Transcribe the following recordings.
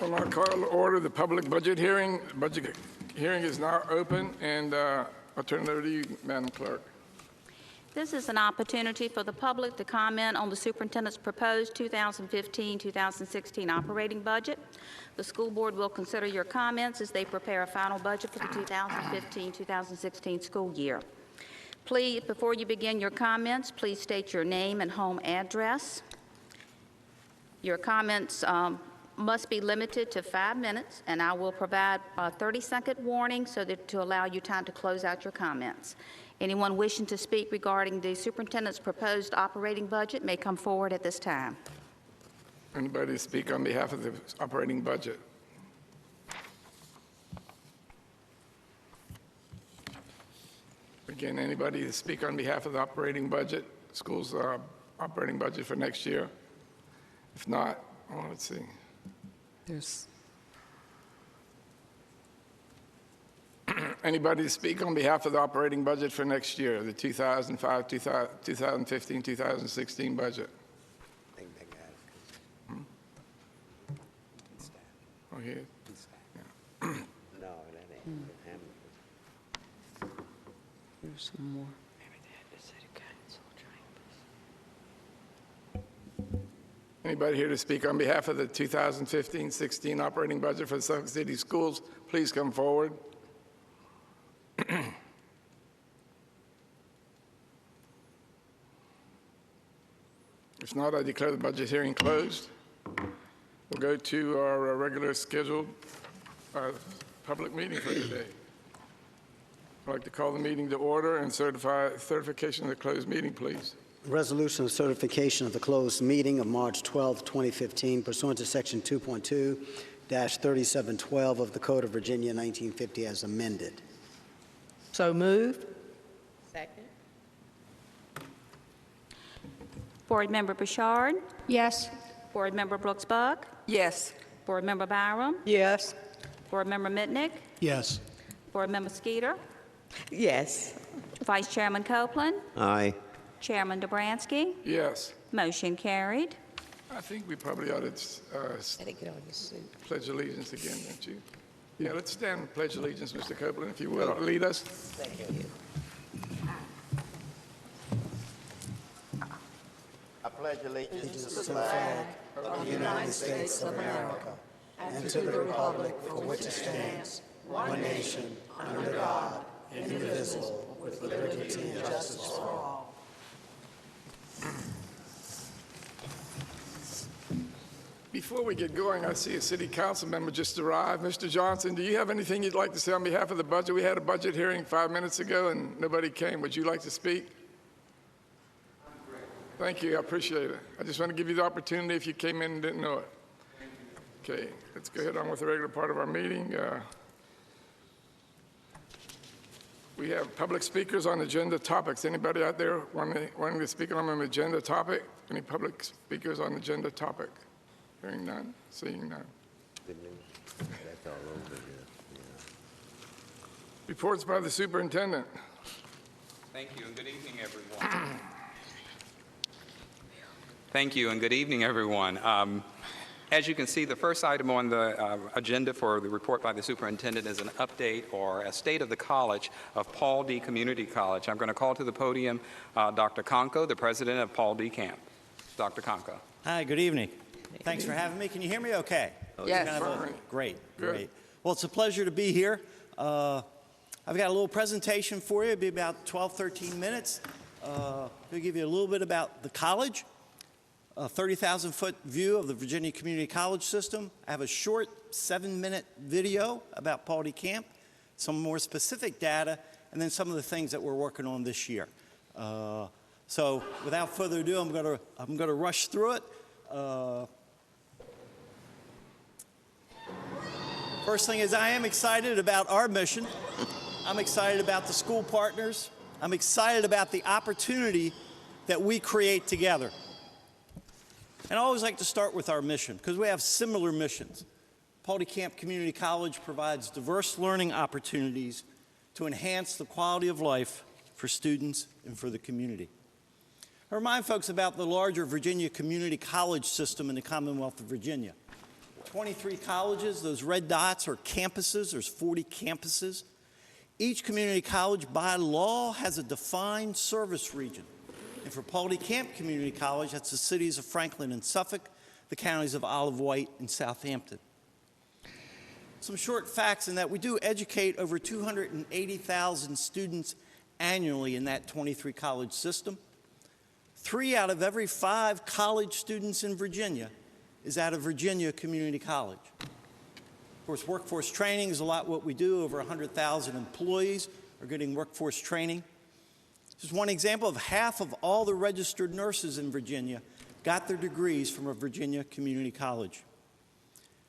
I'm going to call to order the public budget hearing. The budget hearing is now open, and I'll turn it over to you, Madam Clerk. This is an opportunity for the public to comment on the superintendent's proposed 2015-2016 operating budget. The school board will consider your comments as they prepare a final budget for the 2015-2016 school year. Please, before you begin your comments, please state your name and home address. Your comments must be limited to 5 minutes, and I will provide a 30-second warning so that to allow you time to close out your comments. Anyone wishing to speak regarding the superintendent's proposed operating budget may come forward at this time. Anybody to speak on behalf of the operating budget? Again, anybody to speak on behalf of the operating budget, school's operating budget for next year? If not, well, let's see. There's Anybody to speak on behalf of the operating budget for next year, the 2015-2016 budget? Oh, here. Yeah. There's some more. Maybe they had the city council Anybody here to speak on behalf of the 2015-16 operating budget for the Suffolk City Schools? Please come forward. If not, I declare the budget hearing closed. We'll go to our regular scheduled public meeting for today. I'd like to call the meeting to order and certification of the closed meeting, please. Resolution of certification of the closed meeting of March 12, 2015, pursuant to Section 2.2-3712 of the Code of Virginia 1950 as amended. So moved. Second. Board Member Bouchard. Yes. Board Member Brooks-Buck. Yes. Board Member Byram. Yes. Board Member Mitnick. Yes. Board Member Skeeter. Yes. Vice Chairman Copeland. Aye. Chairman Dobransky. Yes. Motion carried. I think we probably ought to pledge allegiance again, don't you? Yeah, let's stand and pledge allegiance, Mr. Copeland, if you will. Lead us. Thank you. I pledge allegiance to the flag of the United States of America and to the republic for which it stands, one nation, under God, indivisible, with liberty and justice for all. Before we get going, I see a city council member just arrived. Mr. Johnson, do you have anything you'd like to say on behalf of the budget? We had a budget hearing 5 minutes ago and nobody came. Would you like to speak? Thank you, I appreciate it. I just want to give you the opportunity if you came in and didn't know it. Okay, let's go ahead on with the regular part of our meeting. We have public speakers on agenda topics. Anybody out there wanting to speak on an agenda topic? Any public speakers on agenda topic? Hearing none, seeing none. That's all over here. Reports by the superintendent. Thank you, and good evening, everyone. Thank you, and good evening, everyone. As you can see, the first item on the agenda for the report by the superintendent is an update or a state of the college of Paul D. Community College. I'm going to call to the podium Dr. Conco, the president of Paul D. Camp. Dr. Conco. Hi, good evening. Thanks for having me. Can you hear me okay? Yes. Great, Good. great. Well, it's a pleasure to be here. I've got a little presentation for you. It'll be about 12, 13 minutes. It'll give you a little bit about the college, a 30,000-foot view of the Virginia Community College system. I have a short 7-minute video about Paul D. Camp, some more specific data, and then some of the things that we're working on this year. So without further ado, I'm going to rush through it. First thing is I am excited about our mission. I'm excited about the school partners. I'm excited about the opportunity that we create together. And I always like to start with our mission because we have similar missions. Paul D. Camp Community College provides diverse learning opportunities to enhance the quality of life for students and for the community. I remind folks about the larger Virginia Community College system in the Commonwealth of Virginia. 23 colleges. Those red dots are campuses. There's 40 campuses. Each community college, by law, has a defined service region. And for Paul D. Camp Community College, that's the cities of Franklin and Suffolk, the counties of Isle of Wight and Southampton. Some short facts in that we do educate over 280,000 students annually in that 23 college system. 3 out of every 5 college students in Virginia is out of Virginia Community College. Of course, workforce training is a lot what we do. Over 100,000 employees are getting workforce training. Just one example of half of all the registered nurses in Virginia got their degrees from a Virginia community college.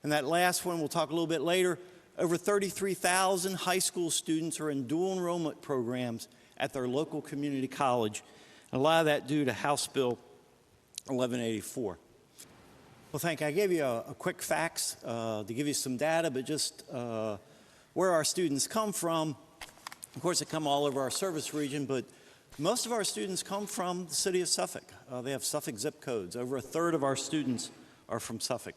And that last one, we'll talk a little bit later, over 33,000 high school students are in dual enrollment programs at their local community college. And a lot of that due to House Bill 1184. Well, thank you. I gave you a quick facts to give you some data, but just where our students come from. Of course, they come all over our service region, but most of our students come from the city of Suffolk. They have Suffolk zip codes. Over 1/3 of our students are from Suffolk.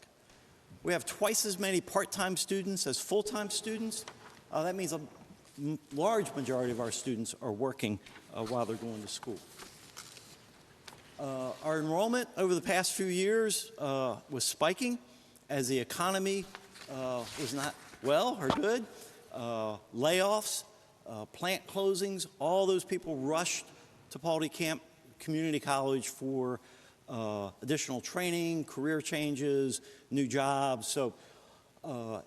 We have twice as many part-time students as full-time students. That means a large majority of our students are working while they're going to school. Our enrollment over the past few years was spiking as the economy was not well or good. Layoffs, plant closings, all those people rushed to Paul D. Camp Community College for additional training, career changes, new jobs. So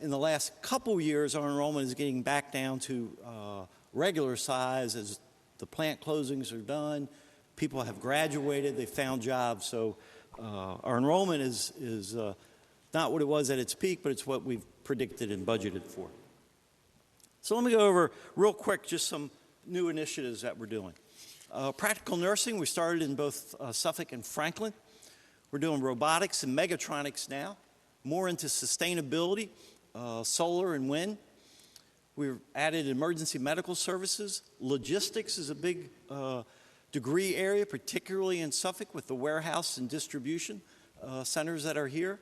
in the last couple years, our enrollment is getting back down to regular size as the plant closings are done. People have graduated, they found jobs. So our enrollment is not what it was at its peak, but it's what we've predicted and budgeted for. So let me go over real quick just some new initiatives that we're doing. Practical nursing, we started in both Suffolk and Franklin. We're doing robotics and megatronics now, more into sustainability, solar and wind. We've added emergency medical services. Logistics is a big degree area, particularly in Suffolk with the warehouse and distribution centers that are here.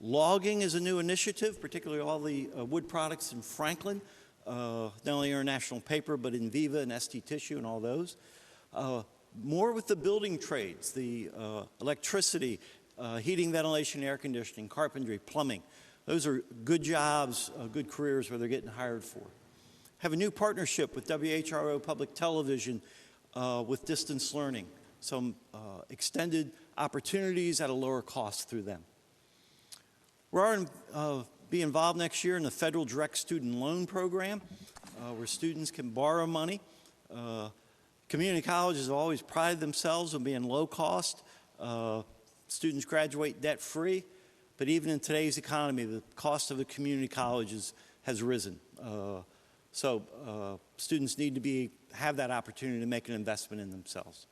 Logging is a new initiative, particularly all the wood products in Franklin, not only International Paper, but Inviva and ST Tissue and all those. More with the building trades, the electricity, heating, ventilation, air conditioning, carpentry, plumbing. Those are good jobs, good careers where they're getting hired for. Have a new partnership with WHRO Public Television with distance learning, some extended opportunities at a lower cost through them. We're be involved next year in the Federal Direct Student Loan Program, where students can borrow money. Community colleges have always prided themselves on being low cost. Students graduate debt-free, but even in today's economy, the cost of the community colleges has risen. So students need to have that opportunity to make an investment in themselves.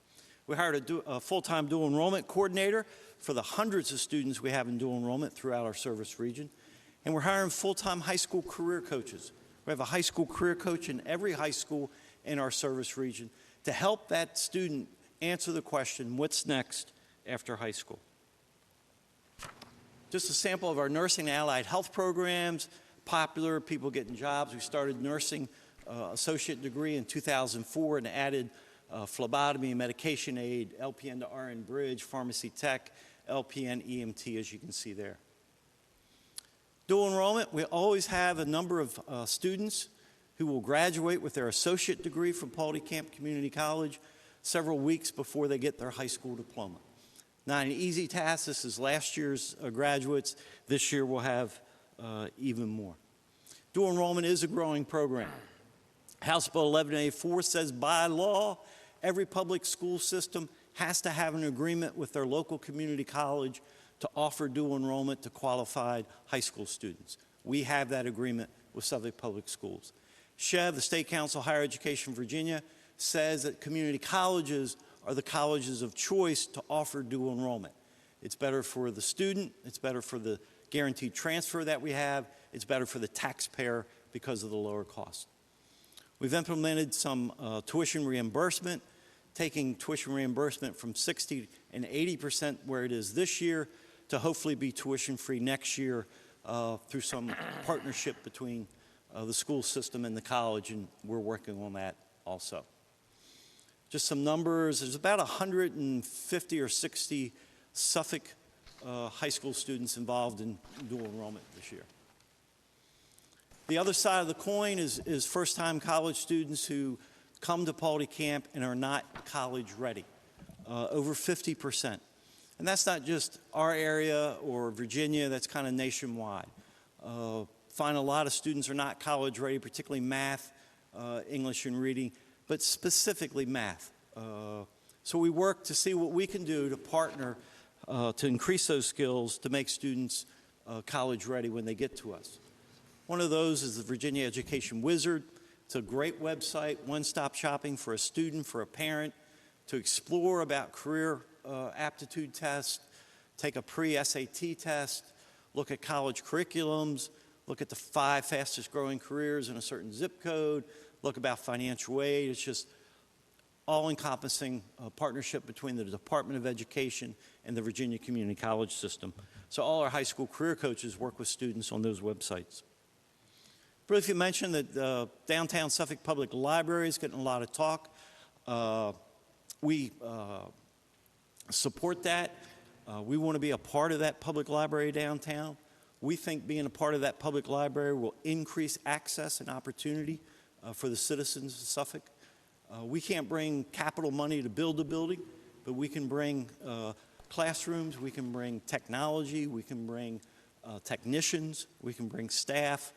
We hired a full-time dual enrollment coordinator for the hundreds of students we have in dual enrollment throughout our service region. And we're hiring full-time high school career coaches. We have a high school career coach in every high school in our service region to help that student answer the question, what's next after high school? Just a sample of our nursing and allied health programs, popular, people getting jobs. We started nursing associate degree in 2004 and added phlebotomy, medication aid, LPN to RN bridge, pharmacy tech, LPN EMT, as you can see there. Dual enrollment, we always have a number of students who will graduate with their associate degree from Paul D. Camp Community College several weeks before they get their high school diploma. Not an easy task. This is last year's graduates. This year we'll have even more. Dual enrollment is a growing program. House Bill 1184 says by law, every public school system has to have an agreement with their local community college to offer dual enrollment to qualified high school students. We have that agreement with Suffolk Public Schools. SHEV, the State Council of Higher Education Virginia, says that community colleges are the colleges of choice to offer dual enrollment. It's better for the student, it's better for the guaranteed transfer that we have, it's better for the taxpayer because of the lower cost. We've implemented some tuition reimbursement, taking tuition reimbursement from 60% and 80% where it is this year to hopefully be tuition free next year through some partnership between the school system and the college, and we're working on that also. Just some numbers. There's about 150 or 60 Suffolk high school students involved in dual enrollment this year. The other side of the coin is first-time college students who come to Paul D. Camp and are not college ready, over 50%. And that's not just our area or Virginia, that's kind of nationwide. Find a lot of students are not college ready, particularly math, English and reading, but specifically math. So we work to see what we can do to partner to increase those skills to make students college ready when they get to us. One of those is the Virginia Education Wizard. It's a great website, one-stop shopping for a student, for a parent, to explore about career aptitude tests, take a pre-SAT test, look at college curriculums, look at the 5 fastest growing careers in a certain zip code, look about financial aid. It's just all-encompassing partnership between the Department of Education and the Virginia Community College System. So all our high school career coaches work with students on those websites. Briefly mentioned that downtown Suffolk Public Library is getting a lot of talk. We support that. We want to be a part of that public library downtown. We think being a part of that public library will increase access and opportunity for the citizens of Suffolk. We can't bring capital money to build a building, but we can bring classrooms, we can bring technology, we can bring technicians, we can bring staff,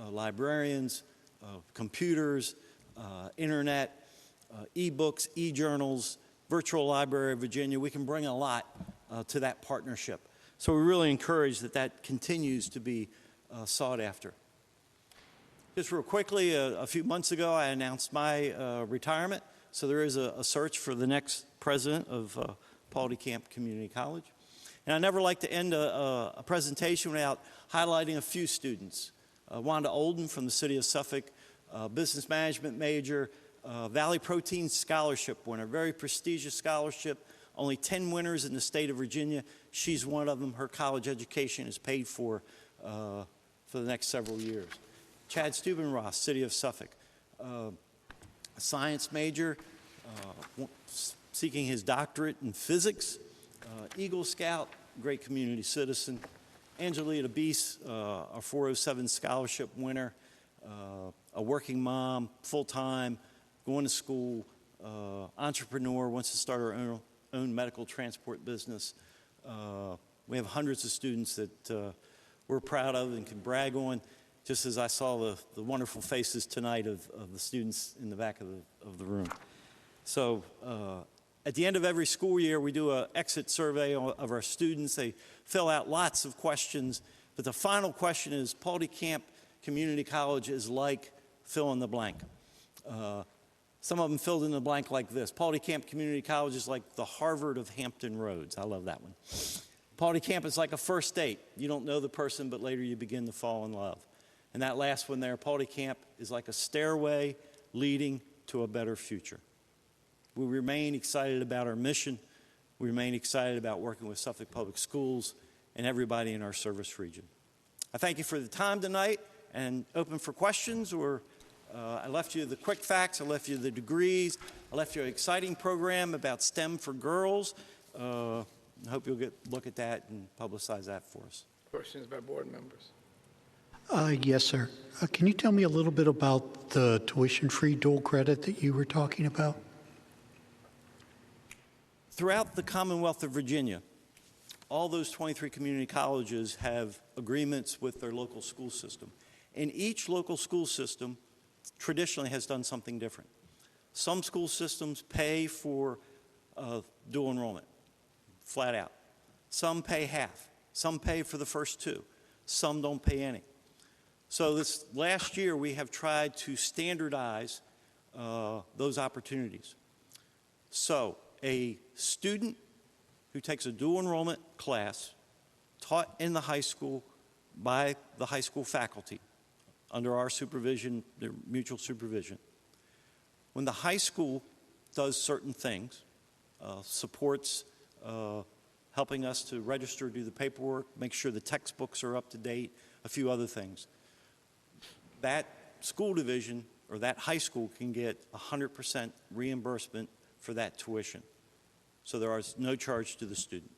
librarians, computers, internet, e-books, e-journals, virtual library of Virginia. We can bring a lot to that partnership. So we really encourage that that continues to be sought after. Just real quickly, a few months ago, I announced my retirement. So there is a search for the next president of Paul D. Camp Community College. And I never like to end a presentation without highlighting a few students. Wanda Olden from the city of Suffolk, business management major, Valley Protein Scholarship winner, very prestigious scholarship, only 10 winners in the state of Virginia. She's one of them. Her college education is paid for the next several years. Chad Stubenraugh, city of Suffolk, a science major, seeking his doctorate in physics, Eagle Scout, great community citizen. Angelita Beese, a 407 scholarship winner, a working mom, full-time, going to school, entrepreneur, wants to start her own medical transport business. We have hundreds of students that we're proud of and can brag on, just as I saw the wonderful faces tonight of the students in the back of the room. So at the end of every school year, we do an exit survey of our students. They fill out lots of questions, but the final question is, Paul D. Camp Community College is like fill in the blank. Some of them filled in the blank like this. Paul D. Camp Community College is like the Harvard of Hampton Roads. I love that one. Paul D. Camp is like a first date. You don't know the person, but later you begin to fall in love. And that last one there, Paul D. Camp is like a stairway leading to a better future. We remain excited about our mission. We remain excited about working with Suffolk Public Schools and everybody in our service region. I thank you for the time tonight and open for questions, or I left you the quick facts, I left you the degrees, I left you an exciting program about STEM for girls. I hope you'll look at that and publicize that for us. Questions by board members? Yes, sir. Can you tell me a little bit about the tuition-free dual credit that you were talking about? Throughout the Commonwealth of Virginia, all those 23 community colleges have agreements with their local school system. And each local school system traditionally has done something different. Some school systems pay for dual enrollment, flat out. Some pay half. Some pay for the first 2. Some don't pay any. So this last year, we have tried to standardize those opportunities. So a student who takes a dual enrollment class taught in the high school by the high school faculty under our supervision, their mutual supervision. When the high school does certain things, supports helping us to register, do the paperwork, make sure the textbooks are up to date, a few other things. That school division or that high school can get 100% reimbursement for that tuition. So there is no charge to the student.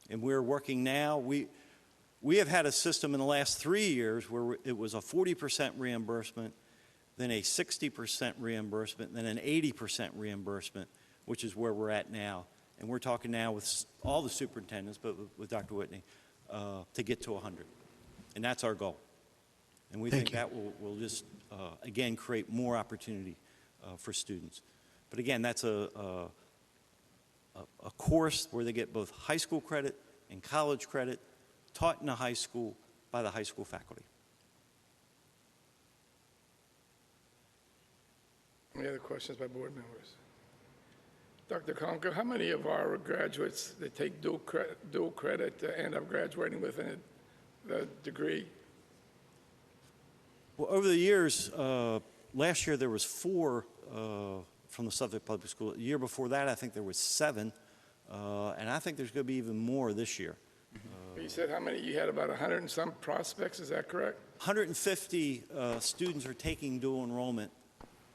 And we're working now, we have had a system in the last 3 years where it was a 40% reimbursement, then a 60% reimbursement, then an 80% reimbursement, which is where we're at now. And we're talking now with all the superintendents, but with Dr. Whitney, to get to 100. And that's our goal. And we think that will just, again, create more opportunity for students. But again, that's a course where they get both high school credit and college credit, taught in a high school by the high school faculty. Any other questions by board members? Dr. Conker, how many of our graduates that take dual credit end up graduating with a degree? Well, over the years, last year there was 4 from the Suffolk Public School. The year before that, I think there was 7, and I think there's going to be even more this year. You said how many? You had about 100 and some prospects, is that correct? 150 students are taking dual enrollment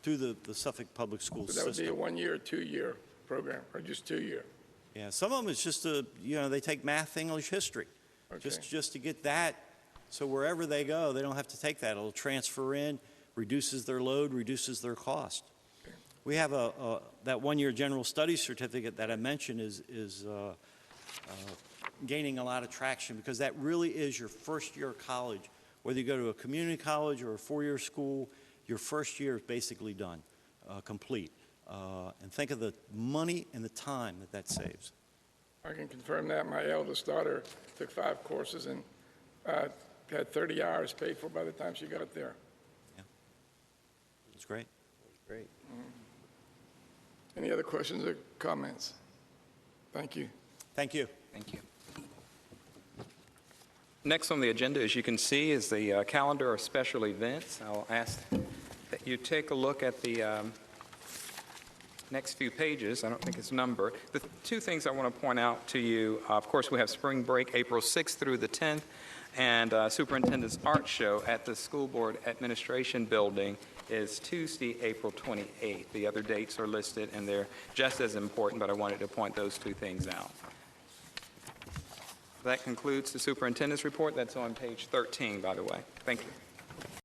through the Suffolk Public Schools So that would be a system. 1-year or 2-year program, or just 2-year? Yeah, some of them it's just they take math, English, history, Okay. just to get that. So wherever they go, they don't have to take that. It'll transfer in, reduces their load, reduces their cost. Okay. We have that 1-year general studies certificate that I mentioned is gaining a lot of traction because that really is your first year of college. Whether you go to a community college or a 4-year school, your first year is basically done, complete. And think of the money and the time that saves. I can confirm that. My eldest daughter took 5 courses and had 30 hours paid for by the time she got there. Yeah, it's great. Great. Any other questions or comments? Thank you. Thank you. Thank you. Next on the agenda, as you can see, is the calendar of special events. I'll ask that you take a look at the next few pages. I don't think it's numbered. The 2 things I want to point out to you, of course, we have spring break April 6th through the 10th, and Superintendent's Art Show at the School Board Administration Building is Tuesday, April 28th. The other dates are listed, and they're just as important, but I wanted to point those 2 things out. That concludes the superintendent's report. That's on page 13, by the way. Thank you.